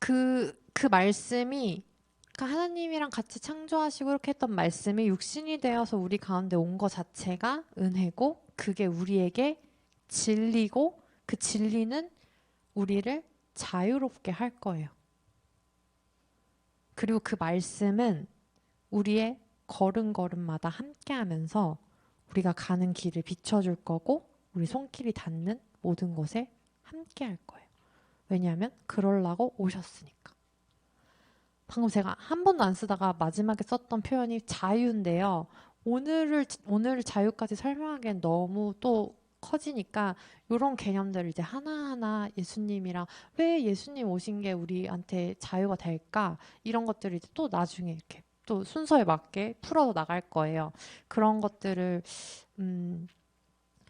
그 말씀이 하나님이랑 같이 창조하시고 이렇게 했던 말씀이 육신이 되어서 우리 가운데 온 것 자체가 은혜고 그게 우리에게 진리고 그 진리는 우리를 자유롭게 할 거예요. 그리고 그 말씀은 우리의 걸음걸음마다 함께하면서 우리가 가는 길을 비춰줄 거고 우리 손길이 닿는 모든 곳에 함께할 거예요. 왜냐하면 그러려고 오셨으니까. 방금 제가 한 번도 안 쓰다가 마지막에 썼던 표현이 자유인데요. 오늘을 자유까지 설명하기엔 너무 또 커지니까 이런 개념들을 이제 하나하나 예수님이랑 왜 예수님 오신 게 우리한테 자유가 될까? 이런 것들을 이제 또 나중에 이렇게 또 순서에 맞게 풀어서 나갈 거예요. 그런 것들을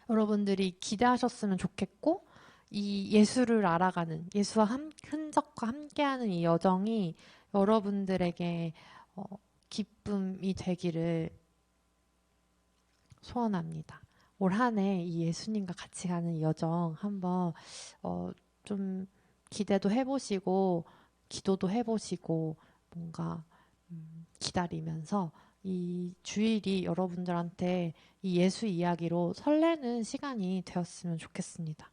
여러분들이 기대하셨으면 좋겠고 이 예수를 알아가는 예수와 흔적과 함께하는 이 여정이 여러분들에게 기쁨이 되기를 소원합니다. 올 한 해 이 예수님과 같이 가는 여정 한번 좀 기대도 해보시고 기도도 해보시고 뭔가 기다리면서 이 주일이 여러분들한테 이 예수 이야기로 설레는 시간이 되었으면 좋겠습니다.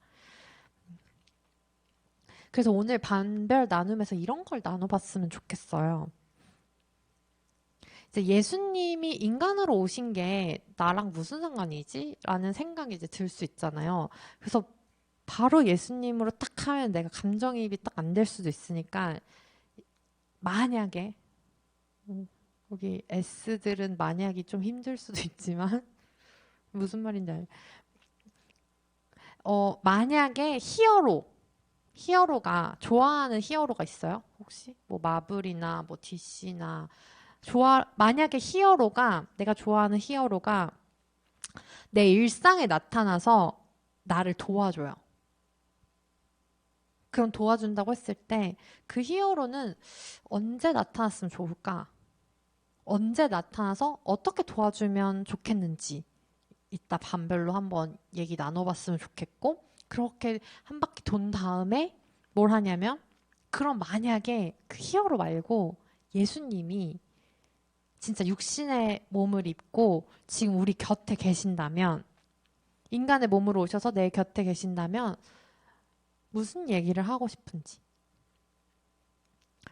그래서 오늘 반별 나눔에서 이런 걸 나눠봤으면 좋겠어요. 이제 예수님이 인간으로 오신 게 나랑 무슨 상관이지? 라는 생각이 이제 들 수 있잖아요. 그래서 바로 예수님으로 딱 하면 내가 감정이입이 딱 안 될 수도 있으니까 만약에 여기 S들은 만약이 좀 힘들 수도 있지만 무슨 말인지 알죠? 만약에 히어로가 좋아하는 히어로가 있어요? 혹시 뭐 마블이나 뭐 DC나 만약에 내가 좋아하는 히어로가 내 일상에 나타나서 나를 도와줘요. 그럼 도와준다고 했을 때 그 히어로는 언제 나타났으면 좋을까? 언제 나타나서 어떻게 도와주면 좋겠는지 이따 반별로 한번 얘기 나눠봤으면 좋겠고, 그렇게 한 바퀴 돈 다음에 뭘 하냐면, 그럼 만약에 그 히어로 말고 예수님이 진짜 육신의 몸을 입고 지금 우리 곁에 계신다면, 인간의 몸으로 오셔서 내 곁에 계신다면 무슨 얘기를 하고 싶은지,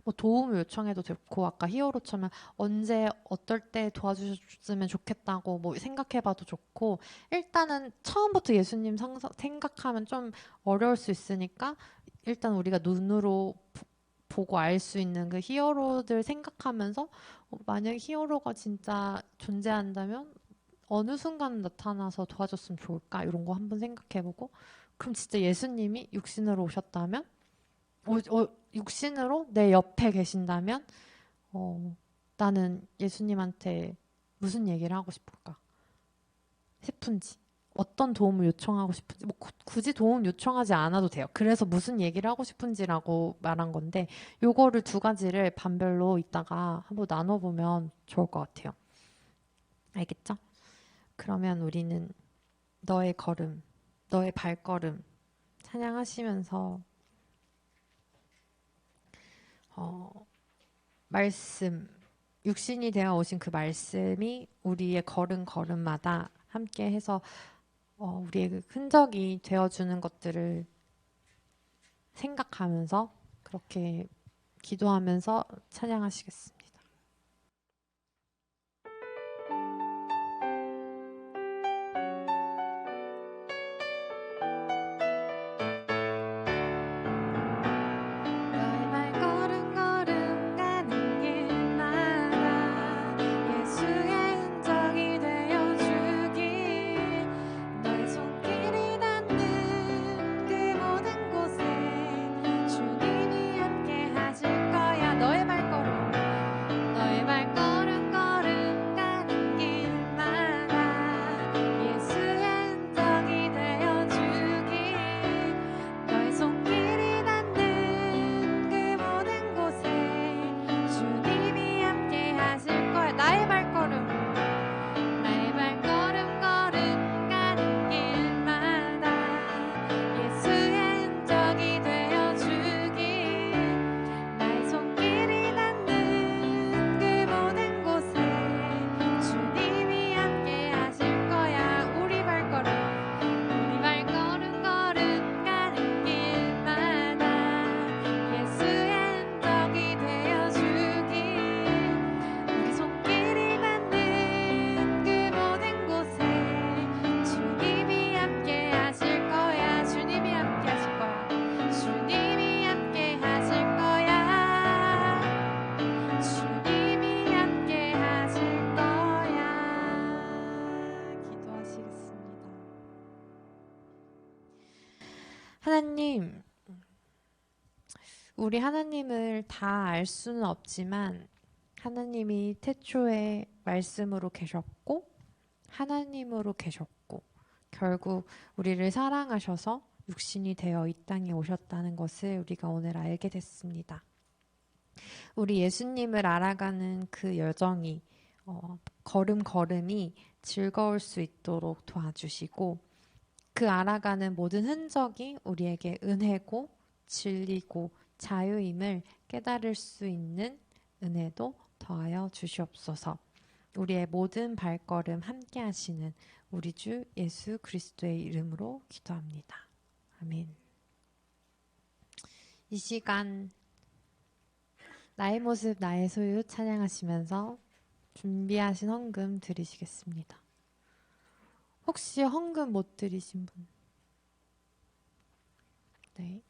뭐 도움을 요청해도 좋고, 아까 히어로처럼 언제 어떨 때 도와주셨으면 좋겠다고 뭐 생각해봐도 좋고, 일단은 처음부터 예수님 생각하면 좀 어려울 수 있으니까 일단 우리가 눈으로 보고 알 수 있는 그 히어로들 생각하면서, 만약에 히어로가 진짜 존재한다면 어느 순간 나타나서 도와줬으면 좋을까, 이런 거 한번 생각해보고, 그럼 진짜 예수님이 육신으로 오셨다면, 육신으로 내 옆에 계신다면, 나는 예수님한테 무슨 얘기를 하고 싶은지, 어떤 도움을 요청하고 싶은지, 뭐 굳이 도움 요청하지 않아도 돼요. 그래서 무슨 얘기를 하고 싶은지라고 말한 건데, 요거를 두 가지를 반별로 이따가 한번 나눠보면 좋을 것 같아요. 알겠죠? 그러면 우리는 너의 걸음, 너의 발걸음 찬양하시면서 말씀, 육신이 되어 오신 그 말씀이 우리의 걸음마다 함께 해서 우리의 그 흔적이 되어주는 것들을 생각하면서 그렇게 기도하면서 찬양하시겠습니다. 하나님, 우리 하나님을 다 알 수는 없지만 하나님이 태초에 말씀으로 계셨고 하나님으로 계셨고 결국 우리를 사랑하셔서 육신이 되어 이 땅에 오셨다는 것을 우리가 오늘 알게 됐습니다. 우리 예수님을 알아가는 그 여정이 걸음걸음이 즐거울 수 있도록 도와주시고 그 알아가는 모든 흔적이 우리에게 은혜고 진리고 자유임을 깨달을 수 있는 은혜도 더하여 주시옵소서. 우리의 모든 발걸음 함께 하시는 우리 주 예수 그리스도의 이름으로 기도합니다. 아멘. 이 시간 나의 모습 나의 소유 찬양하시면서 준비하신 헌금 드리시겠습니다. 혹시 헌금 못 드리신 분? 네.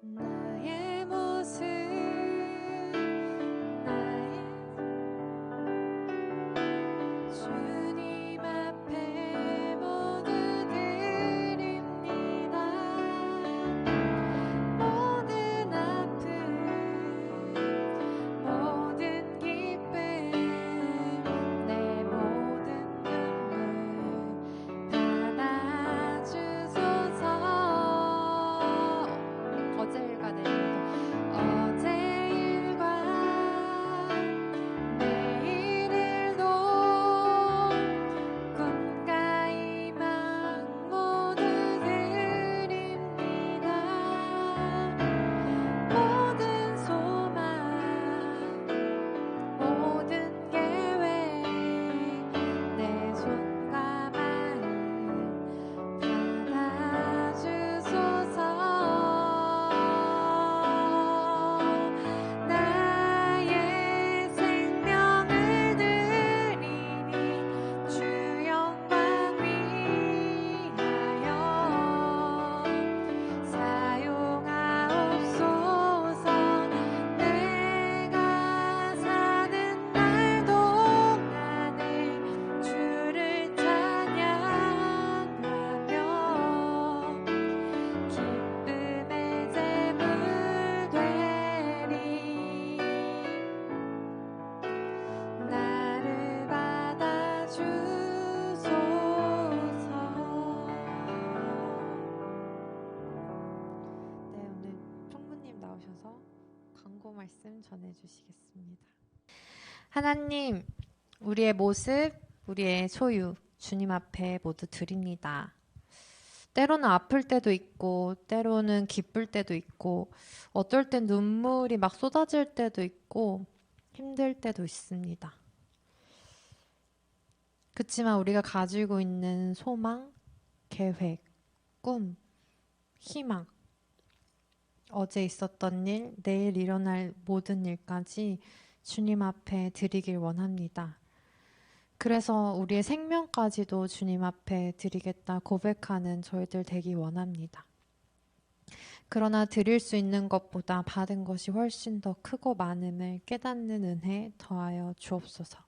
나의 모습 광고 말씀 전해주시겠습니다. 하나님, 우리의 모습, 우리의 소유, 주님 앞에 모두 드립니다. 때로는 아플 때도 있고, 때로는 기쁠 때도 있고, 어떨 땐 눈물이 막 쏟아질 때도 있고, 힘들 때도 있습니다. 그렇지만 우리가 가지고 있는 소망, 계획, 꿈, 희망, 어제 있었던 일, 내일 일어날 모든 일까지 주님 앞에 드리길 원합니다. 그래서 우리의 생명까지도 주님 앞에 드리겠다 고백하는 저희들 되기 원합니다. 그러나 드릴 수 있는 것보다 받은 것이 훨씬 더 크고 많음을 깨닫는 은혜 더하여 주옵소서.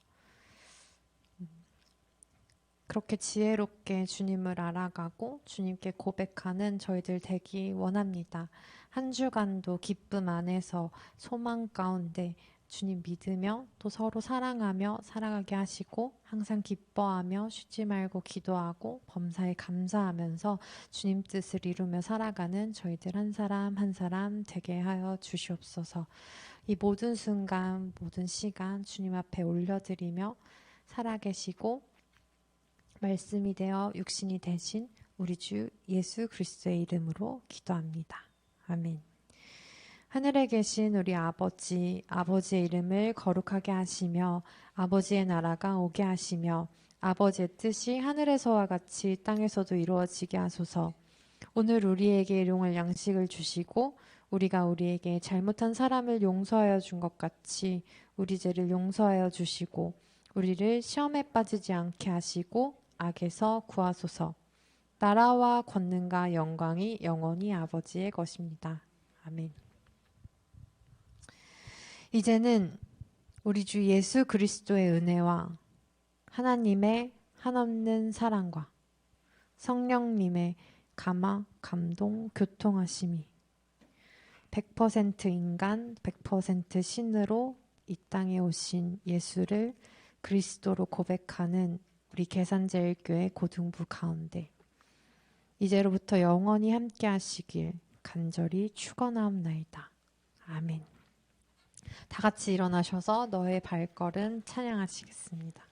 그렇게 지혜롭게 주님을 알아가고 주님께 고백하는 저희들 되기 원합니다. 한 주간도 기쁨 안에서 소망 가운데 주님 믿으며 또 서로 사랑하며 살아가게 하시고 항상 기뻐하며 쉬지 말고 기도하고 범사에 감사하면서 주님 뜻을 이루며 살아가는 저희들 한 사람 한 사람 되게 하여 주시옵소서. 이 모든 순간 모든 시간 주님 앞에 올려드리며 살아계시고 말씀이 되어 육신이 되신 우리 주 예수 그리스도의 이름으로 기도합니다. 아멘. 하늘에 계신 우리 아버지, 아버지의 이름을 거룩하게 하시며 아버지의 나라가 오게 하시며 아버지의 뜻이 하늘에서와 같이 땅에서도 이루어지게 하소서. 오늘 우리에게 일용할 양식을 주시고 우리가 우리에게 잘못한 사람을 용서하여 준 것 같이 우리 죄를 용서하여 주시고 우리를 시험에 빠지지 않게 하시고 악에서 구하소서. 나라와 권능과 영광이 영원히 아버지의 것입니다. 아멘. 이제는 우리 주 예수 그리스도의 은혜와 하나님의 한없는 사랑과 성령님의 감화, 감동, 교통하심이 100% 인간, 100% 신으로 이 땅에 오신 예수를 그리스도로 고백하는 우리 계산제일교회 고등부 가운데 이제로부터 영원히 함께 하시길 간절히 축원하옵나이다. 아멘. 다 같이 일어나셔서 너의 발걸음 찬양하시겠습니다.